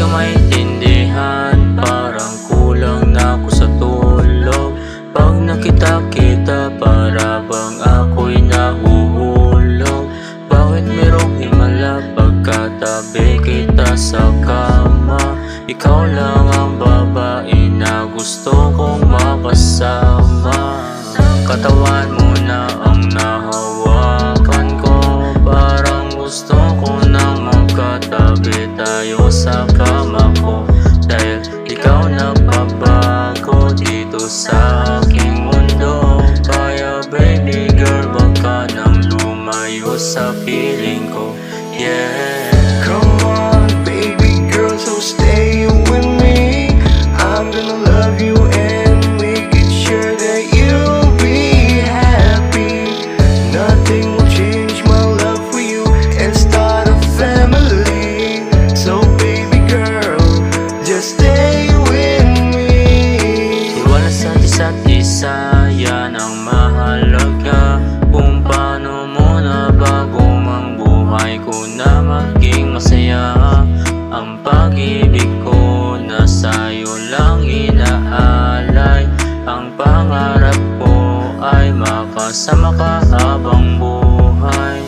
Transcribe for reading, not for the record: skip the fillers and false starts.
ka maintindihan, parang kulang na ako sa tulog. Pag nakita kita, para bang ako'y nahuhulog. Bakit merong himala pagkatabi kita sa kama? Ikaw lang ang babae na gusto kong makasama. Katawan mo na ang nahawakan ko, parang gusto ko na magkatabi tayo sa kama ko. Dahil ikaw nagbabago dito sa aking mundo. Kaya baby girl, wag ka nang lumayo sa piling ko. Yeah. Come on, baby girl, so stay with me. I'm gonna love you and make it sure that you'll be happy. Nothing will change my love for you and start a family. So baby girl, just stay with me. Iwala sa isa't isa, yan ang mahalaga. Kung paano mo na bago mang buhay ko na maging masaya. Ang pag-ibig ko na sa'yo lang inaalay. Ang pangarap ko ay makasama ka habang buhay.